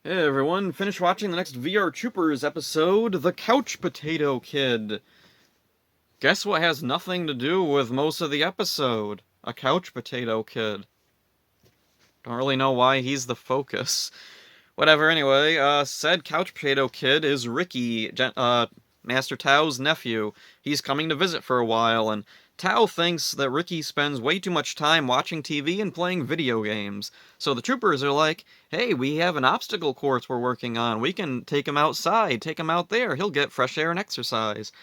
Hey everyone, finish watching the next VR Troopers episode, The Couch Potato Kid. Guess what has nothing to do with most of the episode? A Couch Potato Kid. Don't really know why he's the focus. Whatever, anyway, said Couch Potato Kid is Ricky, Master Tao's nephew. He's coming to visit for a while, and Tao thinks that Ricky spends way too much time watching TV and playing video games. So the troopers are like, hey, we have an obstacle course we're working on. We can take him outside, take him out there. He'll get fresh air and exercise.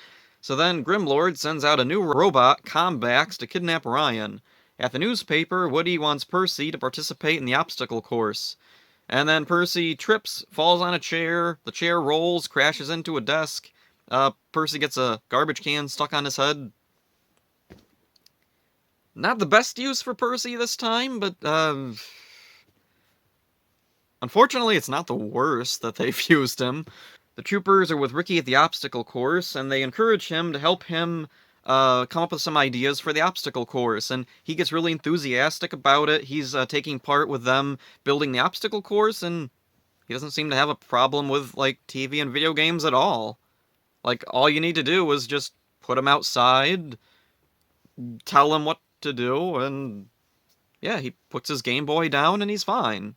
So then Grimlord sends out a new robot, Combax, to kidnap Ryan. At the newspaper, Woody wants Percy to participate in the obstacle course. And then Percy trips, falls on a chair, the chair rolls, crashes into a desk. Percy gets a garbage can stuck on his head. Not the best use for Percy this time, but, unfortunately it's not the worst that they've used him. The troopers are with Ricky at the obstacle course, and they encourage him to help him come up with some ideas for the obstacle course, and he gets really enthusiastic about it. He's taking part with them building the obstacle course, and he doesn't seem to have a problem with, like, TV and video games at all. Like, all you need to do is just put him outside, tell him what to do, and yeah, he puts his Game Boy down and he's fine.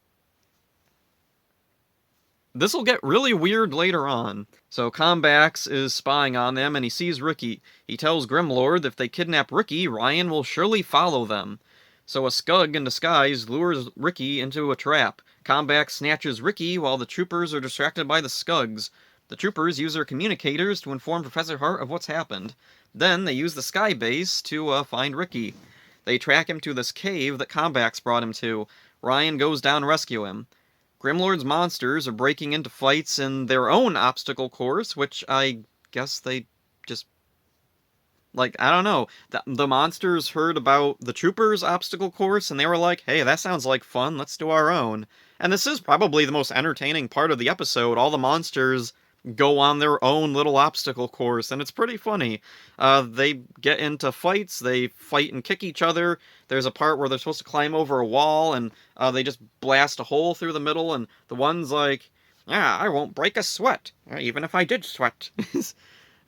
This'll get really weird later on. So Combax is spying on them and he sees Ricky. He tells Grimlord that if they kidnap Ricky, Ryan will surely follow them. So a Scug in disguise lures Ricky into a trap. Combax snatches Ricky while the troopers are distracted by the Scugs. The troopers use their communicators to inform Professor Hart of what's happened. Then they use the sky base to find Ricky. They track him to this cave that Combax brought him to. Ryan goes down to rescue him. Grimlord's monsters are breaking into fights in their own obstacle course, which I guess they just, like, I don't know. The monsters heard about the troopers' obstacle course and they were like, hey, that sounds like fun, let's do our own. And this is probably the most entertaining part of the episode. All the monsters go on their own little obstacle course, and it's pretty funny. They get into fights, they fight and kick each other. There's a part where they're supposed to climb over a wall, and they just blast a hole through the middle, and the one's like, yeah, I won't break a sweat, even if I did sweat. And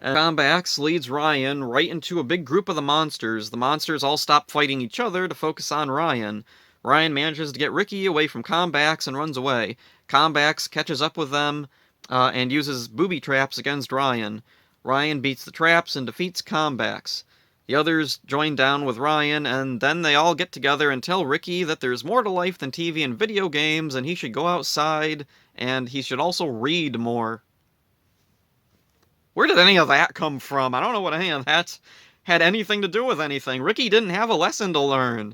Combax leads Ryan right into a big group of the monsters. The monsters all stop fighting each other to focus on Ryan. Ryan manages to get Ricky away from Combax and runs away. Combax catches up with them, and uses booby traps against Ryan. Ryan beats the traps and defeats Combax. The others join down with Ryan, and then they all get together and tell Ricky that there's more to life than TV and video games, and he should go outside, and he should also read more. Where did any of that come from? I don't know what any of that had anything to do with anything. Ricky didn't have a lesson to learn.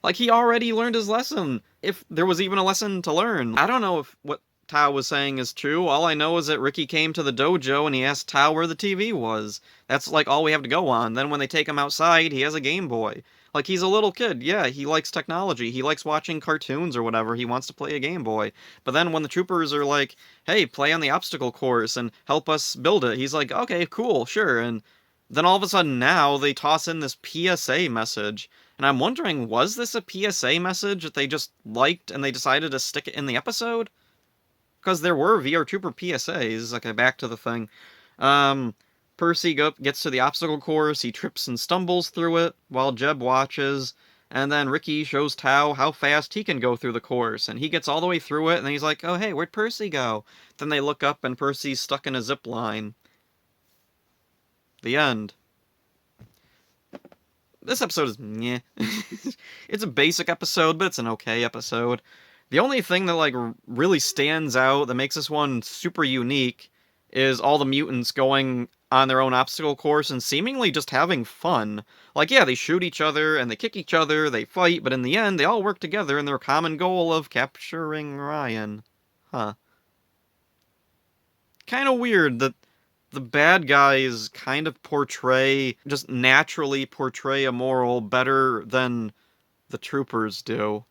Like, he already learned his lesson, if there was even a lesson to learn. I don't know if what Tao was saying is true. All I know is that Ricky came to the dojo and he asked Tao where the TV was. That's, like, all we have to go on. Then when they take him outside, he has a Game Boy. Like, he's a little kid. Yeah, he likes technology. He likes watching cartoons or whatever. He wants to play a Game Boy. But then when the troopers are like, hey, play on the obstacle course and help us build it, he's like, okay, cool, sure. And then all of a sudden now they toss in this PSA message. And I'm wondering, was this a PSA message that they just liked and they decided to stick it in the episode? Because there were VR Trooper PSAs. Okay, back to the thing. Percy gets to the obstacle course, he trips and stumbles through it, while Jeb watches, and then Ricky shows Tao how fast he can go through the course, and he gets all the way through it, and then he's like, oh hey, where'd Percy go? Then they look up, and Percy's stuck in a zip line. The end. This episode is meh. It's a basic episode, but it's an okay episode. The only thing that, like, really stands out, that makes this one super unique, is all the mutants going on their own obstacle course and seemingly just having fun. Like, yeah, they shoot each other, and they kick each other, they fight, but in the end, they all work together in their common goal of capturing Ryan. Huh. Kinda weird that the bad guys kind of just naturally portray a moral better than the troopers do.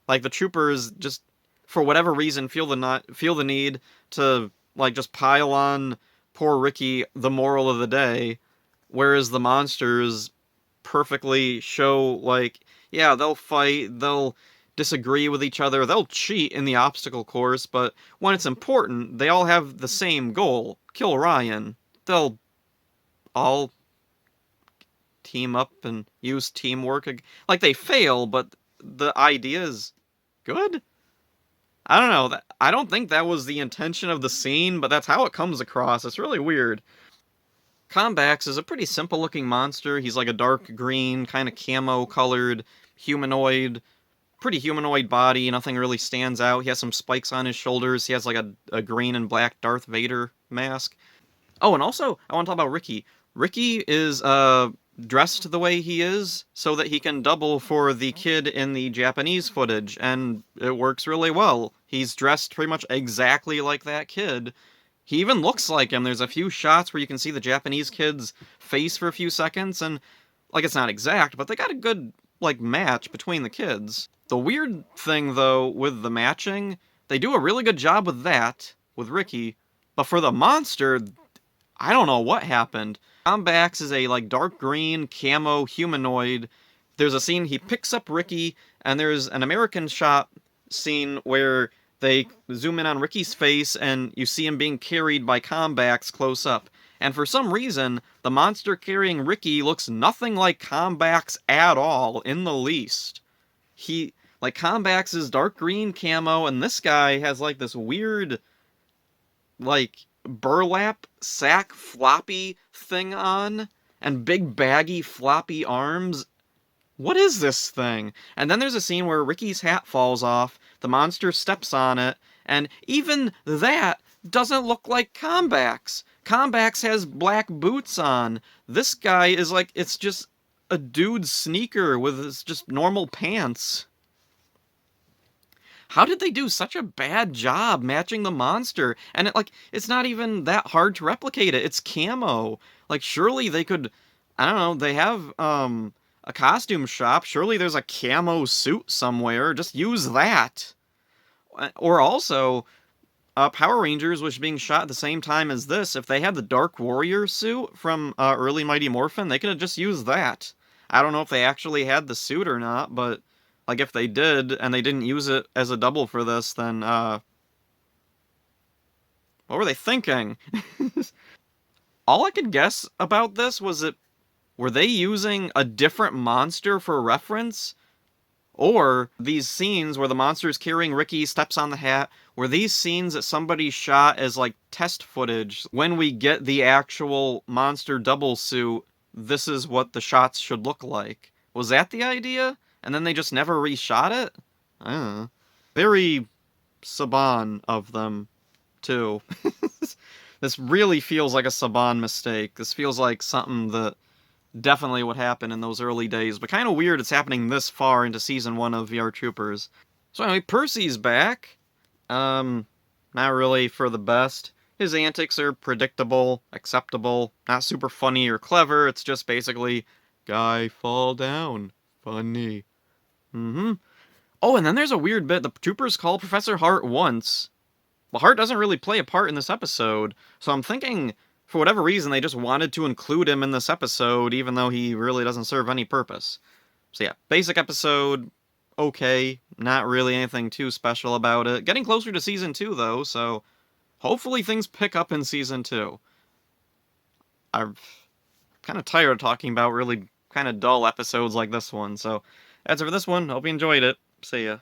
Like, the troopers just, for whatever reason, feel the need to, like, just pile on poor Ricky the moral of the day, whereas the monsters perfectly show, like, yeah, they'll fight, they'll disagree with each other. They'll cheat in the obstacle course, but when it's important, they all have the same goal: kill Ryan. They'll all team up and use teamwork. Like, they fail, but the idea is good? I don't know. I don't think that was the intention of the scene, but that's how it comes across. It's really weird. Combax is a pretty simple looking monster. He's like a dark green, kind of camo colored humanoid, pretty humanoid body. Nothing really stands out. He has some spikes on his shoulders. He has like a green and black Darth Vader mask. Oh, and also, I want to talk about Ricky. Ricky is dressed the way he is so that he can double for the kid in the Japanese footage, and it works really well. He's dressed pretty much exactly like that kid. He even looks like him. There's a few shots where you can see the Japanese kid's face for a few seconds, and, like, it's not exact, but they got a good, like, match between the kids. The weird thing, though, with the matching, they do a really good job with that, with Ricky, but for the monster, I don't know what happened. Combax is a, like, dark green camo humanoid. There's a scene he picks up Ricky, and there's an American shot scene where they zoom in on Ricky's face, and you see him being carried by Combax close up. And for some reason, the monster carrying Ricky looks nothing like Combax at all, in the least. Like, Combax is dark green camo, and this guy has, like, this weird, like, burlap sack floppy thing on, and big baggy floppy arms. What is this thing? And then there's a scene where Ricky's hat falls off, the monster steps on it, and even that doesn't look like Combax. Combax has black boots on. This guy is like, it's just a dude's sneaker with his just normal pants. How did they do such a bad job matching the monster? And it's not even that hard to replicate it. It's camo. Like, surely they could, I don't know, they have, a costume shop. Surely there's a camo suit somewhere. Just use that. Or also, Power Rangers, which is being shot at the same time as this, if they had the Dark Warrior suit from early Mighty Morphin, they could have just used that. I don't know if they actually had the suit or not, but, like, if they did, and they didn't use it as a double for this, then, what were they thinking? All I could guess about this was that, were they using a different monster for reference? Or these scenes where the monster is carrying Ricky, steps on the hat, were these scenes that somebody shot as, like, test footage? When we get the actual monster double suit, this is what the shots should look like. Was that the idea? And then they just never reshot it? I don't know. Very Saban of them, too. This really feels like a Saban mistake. This feels like something that definitely would happen in those early days, but kind of weird it's happening this far into Season 1 of VR Troopers. So anyway, Percy's back. Not really for the best. His antics are predictable, acceptable, not super funny or clever, it's just basically, guy fall down. Funny. Oh, and then there's a weird bit. The troopers call Professor Hart once, but Hart doesn't really play a part in this episode, so I'm thinking, for whatever reason, they just wanted to include him in this episode, even though he really doesn't serve any purpose. So yeah, basic episode, okay, not really anything too special about it. Getting closer to Season 2, though, so hopefully things pick up in Season 2. I'm kind of tired of talking about really kind of dull episodes like this one, so that's it for this one. Hope you enjoyed it. See ya.